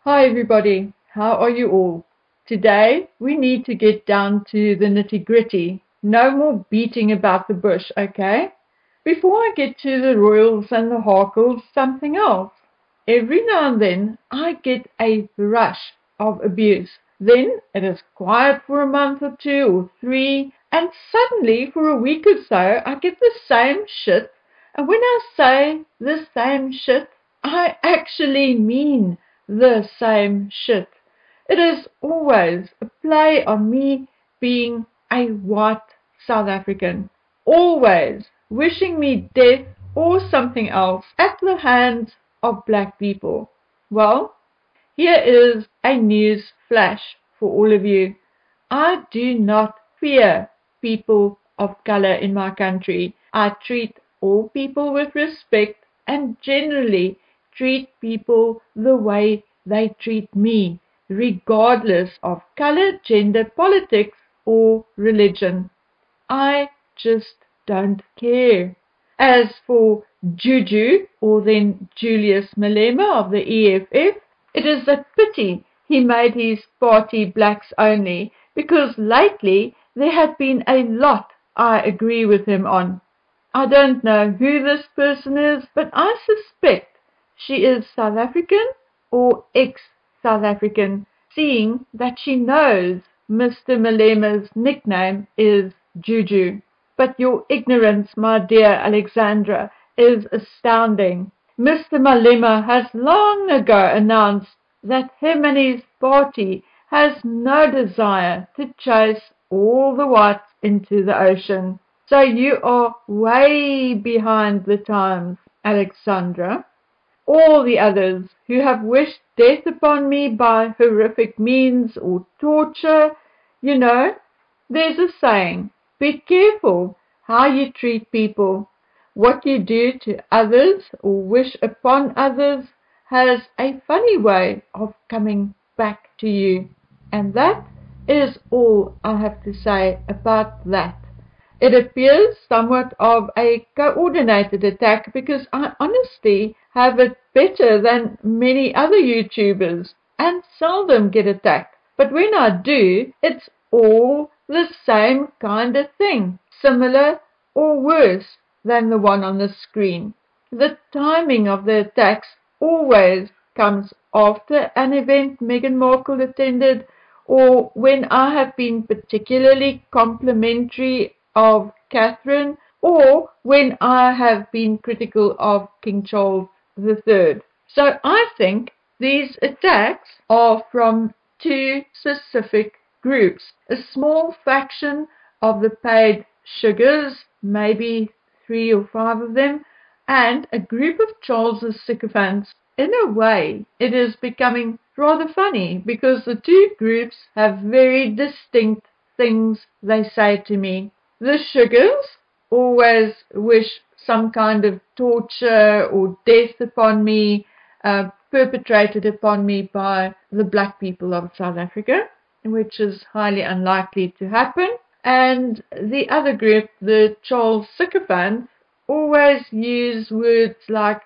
Hi everybody, how are you all? Today we need to get down to the nitty-gritty. No more beating about the bush, okay? Before I get to the royals and the Harkles, something else. Every now and then I get a rush of abuse. Then it is quiet for a month or two or three, and suddenly for a week or so I get the same shit. And when I say the same shit, I actually mean the same shit. It is always a play on me being a white South African, always wishing me death or something else at the hands of black people. Well, here is a news flash for all of you. I do not fear people of color in my country. I treat all people with respect and generally treat people the way they treat me, regardless of color, gender, politics, or religion. I just don't care. As for Juju, or then Julius Malema of the EFF, it is a pity he made his party blacks only, because lately there had been a lot I agree with him on. I don't know who this person is, but I suspect she is South African or ex-South African, seeing that she knows Mr. Malema's nickname is Juju. But your ignorance, my dear Alexandra, is astounding. Mr. Malema has long ago announced that him and his party has no desire to chase all the whites into the ocean. So you are way behind the times, Alexandra. All the others who have wished death upon me by horrific means or torture, there's a saying, be careful how you treat people. What you do to others or wish upon others has a funny way of coming back to you. And that is all I have to say about that. It appears somewhat of a coordinated attack because I honestly have it better than many other YouTubers and seldom get attacked. But when I do, it's all the same kind of thing, similar or worse than the one on the screen. The timing of the attacks always comes after an event Meghan Markle attended, or when I have been particularly complimentary of Catherine, or when I have been critical of King Charles III. So I think these attacks are from two specific groups. A small faction of the paid sugars, maybe 3 or 5 of them, and a group of Charles's sycophants. In a way, it is becoming rather funny because the two groups have very distinct things they say to me. The sugars always wish some kind of torture or death upon me, perpetrated upon me by the black people of South Africa, which is highly unlikely to happen. And the other group, the Charles sycophants, always use words like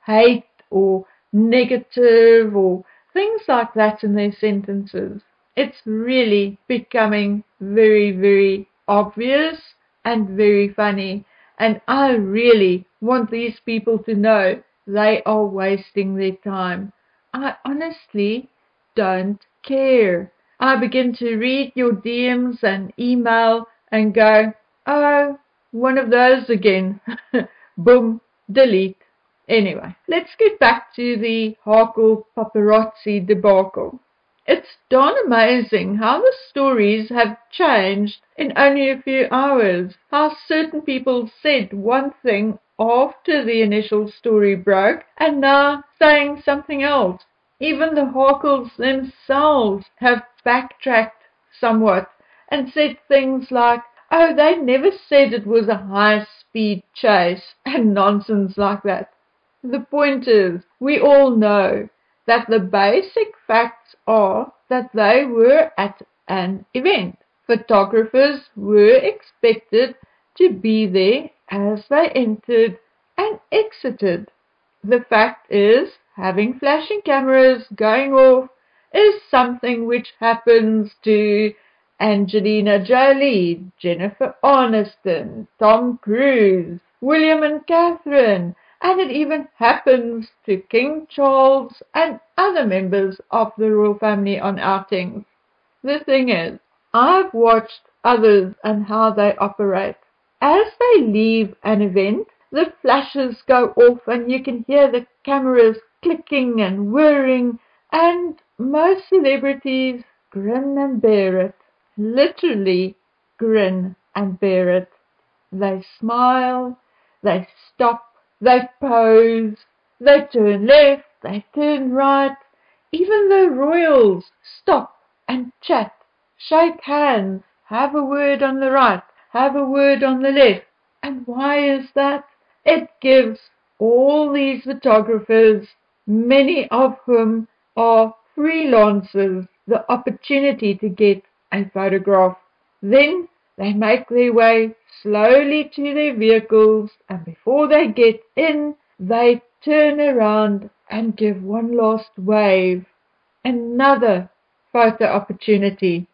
hate or negative or things like that in their sentences. It's really becoming very, very obvious and very funny. And I really want these people to know they are wasting their time. I honestly don't care. I begin to read your DMs and email and go, oh, one of those again. Boom, delete. Anyway, let's get back to the Harkle paparazzi debacle. It's darn amazing how the stories have changed in only a few hours. How certain people said one thing after the initial story broke and now saying something else. Even the Harkles themselves have backtracked somewhat and said things like, oh, they never said it was a high-speed chase and nonsense like that. The point is, we all know that the basic facts are that they were at an event. Photographers were expected to be there as they entered and exited. The fact is having flashing cameras going off is something which happens to Angelina Jolie, Jennifer Aniston, Tom Cruise, William and Catherine, and it even happens to King Charles and other members of the royal family on outings. The thing is, I've watched others and how they operate. As they leave an event, the flashes go off and you can hear the cameras clicking and whirring, and most celebrities grin and bear it. Literally grin and bear it. They smile, they stop, they pose, they turn left, they turn right. Even the royals stop and chat, shake hands, have a word on the right, have a word on the left. And why is that? It gives all these photographers, many of whom are freelancers, the opportunity to get a photograph. Then they make their way slowly to their vehicles, and before they get in, they turn around and give one last wave. Another photo opportunity.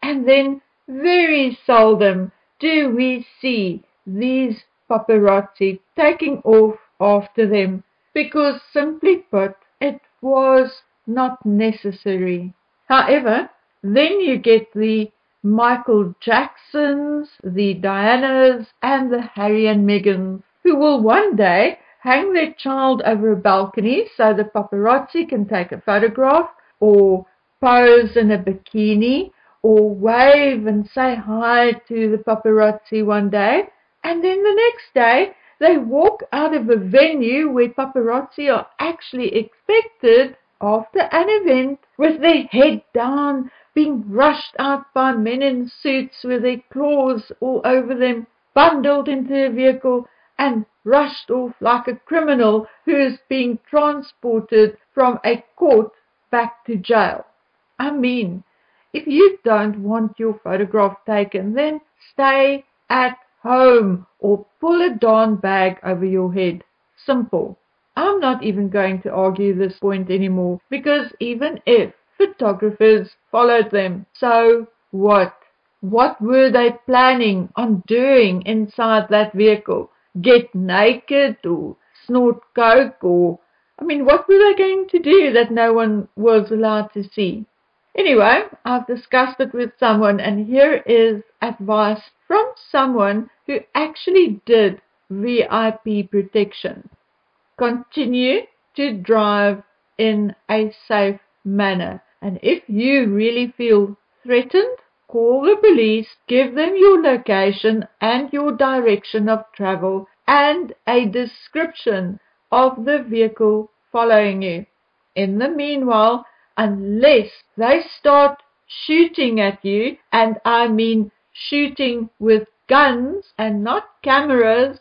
And then very seldom do we see these paparazzi taking off after them, because simply put, it was not necessary. However, then you get the Michael Jacksons, the Dianas, and the Harry and Meghans, who will one day hang their child over a balcony so the paparazzi can take a photograph, or pose in a bikini, or wave and say hi to the paparazzi one day, and then the next day they walk out of a venue where paparazzi are actually expected after an event with their head down, being rushed out by men in suits with their claws all over them, bundled into a vehicle and rushed off like a criminal who is being transported from a court back to jail. I mean, if you don't want your photograph taken, then stay at home or pull a darn bag over your head. Simple. I'm not even going to argue this point anymore, because even if photographers followed them, so what? What were they planning on doing inside that vehicle? Get naked or snort coke, or what were they going to do that no one was allowed to see? Anyway, I've discussed it with someone, and here is advice from someone who actually did VIP protection. Continue to drive in a safe manner, and if you really feel threatened, call the police, give them your location and your direction of travel and a description of the vehicle following you. In the meanwhile, unless they start shooting at you, and I mean shooting with guns and not cameras,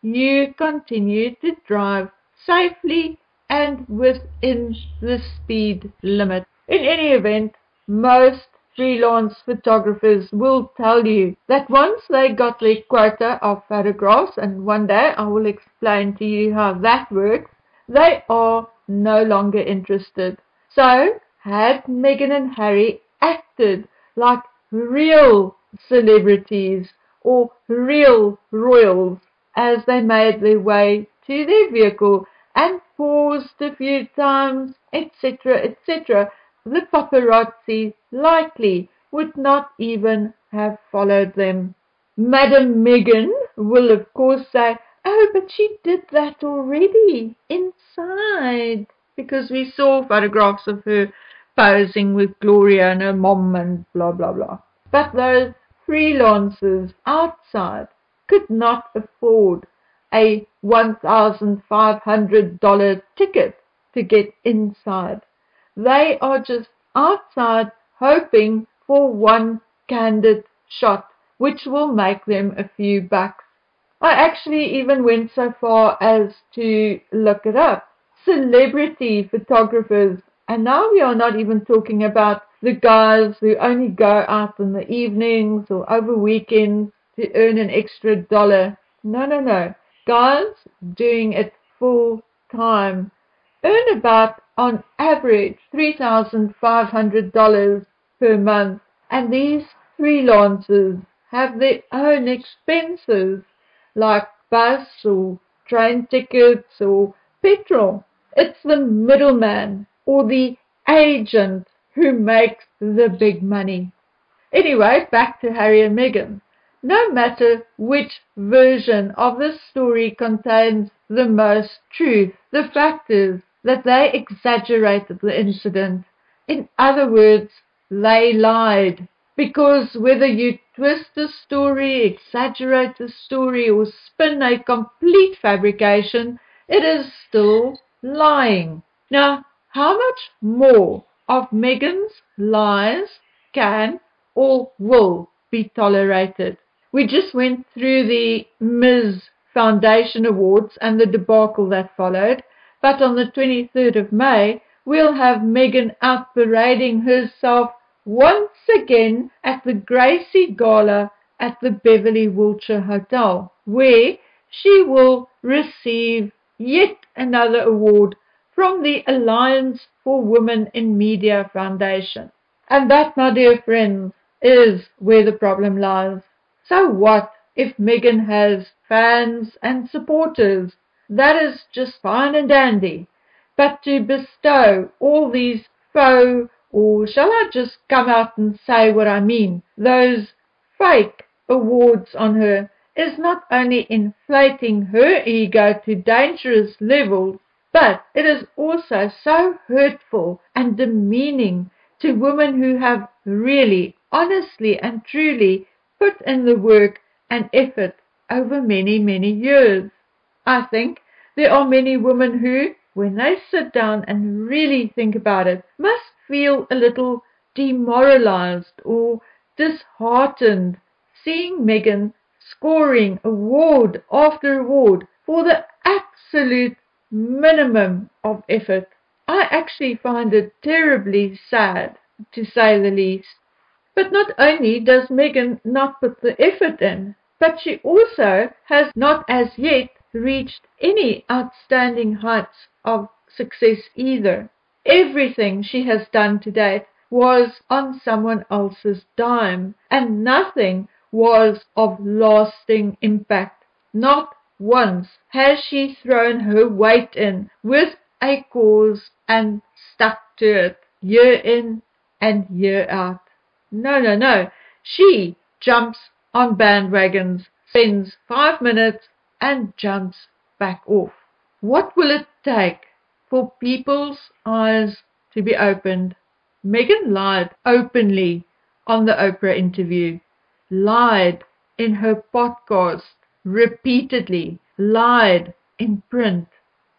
you continue to drive safely and within the speed limit. In any event, most freelance photographers will tell you that once they got their quota of photographs, and one day I will explain to you how that works, they are no longer interested. So, had Meghan and Harry acted like real celebrities or real royals as they made their way to their vehicle and paused a few times, etc., etc., the paparazzi likely would not even have followed them. Madam Meghan will of course say, "Oh, but she did that already inside," because we saw photographs of her posing with Gloria and her mom and blah blah blah. But those freelancers outside could not afford a $1,500 ticket to get inside. They are just outside hoping for one candid shot, which will make them a few bucks. I actually even went so far as to look it up. Celebrity photographers, and now we are not even talking about the guys who only go out in the evenings or over weekends to earn an extra dollar. No. Guys doing it full time. earn about, on average, $3,500 per month, and these freelancers have their own expenses like bus or train tickets or petrol. It's the middleman or the agent who makes the big money. Anyway, back to Harry and Meghan. No matter which version of the story contains the most truth, the fact is that they exaggerated the incident. In other words, they lied. Because whether you twist the story, exaggerate the story, or spin a complete fabrication, it is still lying. Now, how much more of Meghan's lies can or will be tolerated? We just went through the Ms. Foundation Awards and the debacle that followed, but on the 23rd of May, we'll have Meghan out parading herself once again at the Gracie Gala at the Beverly Wilshire Hotel, where she will receive yet another award from the Alliance for Women in Media Foundation. And that, my dear friends, is where the problem lies. So what if Meghan has fans and supporters? That is just fine and dandy. But to bestow all these faux, or shall I just come out and say what I mean, those fake awards on her, is not only inflating her ego to dangerous levels, but it is also so hurtful and demeaning to women who have really, honestly and truly put in the work and effort over many, many years. I think there are many women who, when they sit down and really think about it, must feel a little demoralized or disheartened seeing Meghan scoring award after award for the absolute minimum of effort. I actually find it terribly sad, to say the least. But not only does Meghan not put the effort in, but she also has not as yet reached any outstanding heights of success either. Everything she has done to date was on someone else's dime, and nothing was of lasting impact. Not once has she thrown her weight in with a cause and stuck to it year in and year out. No, no, no. She jumps on bandwagons, spends 5 minutes and jumps back off. What will it take for people's eyes to be opened? Meghan lied openly on the Oprah interview, lied in her podcast repeatedly, lied in print,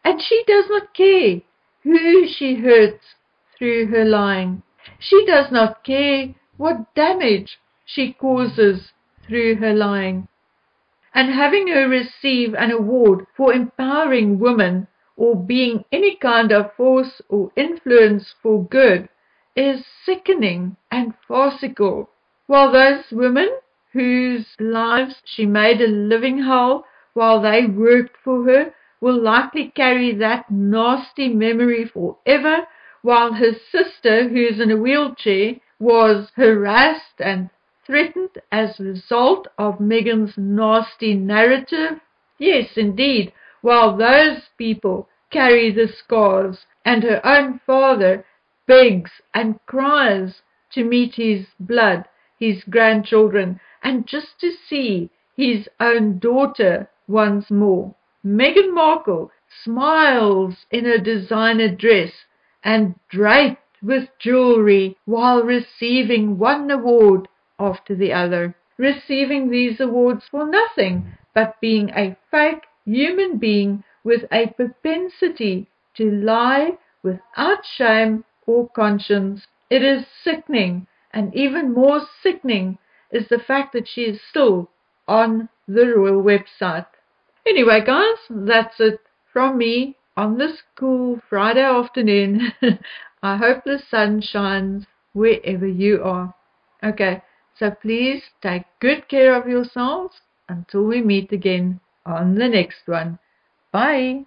and she does not care who she hurts through her lying. She does not care what damage she causes through her lying. And having her receive an award for empowering women or being any kind of force or influence for good is sickening and farcical, while those women whose lives she made a living hell while they worked for her will likely carry that nasty memory forever, while her sister, who's in a wheelchair, was harassed and threatened as a result of Meghan's nasty narrative. Yes, indeed, while those people carry the scars, and her own father begs and cries to meet his blood, his grandchildren, and just to see his own daughter once more. Meghan Markle smiles in a designer dress and draped with jewelry while receiving one award after the other, receiving these awards for nothing but being a fake human being with a propensity to lie without shame or conscience. It is sickening, and even more sickening is the fact that she is still on the royal website. Anyway, guys, that's it from me on this cool Friday afternoon. I hope the sun shines wherever you are. Okay, so please take good care of yourselves until we meet again on the next one. Bye.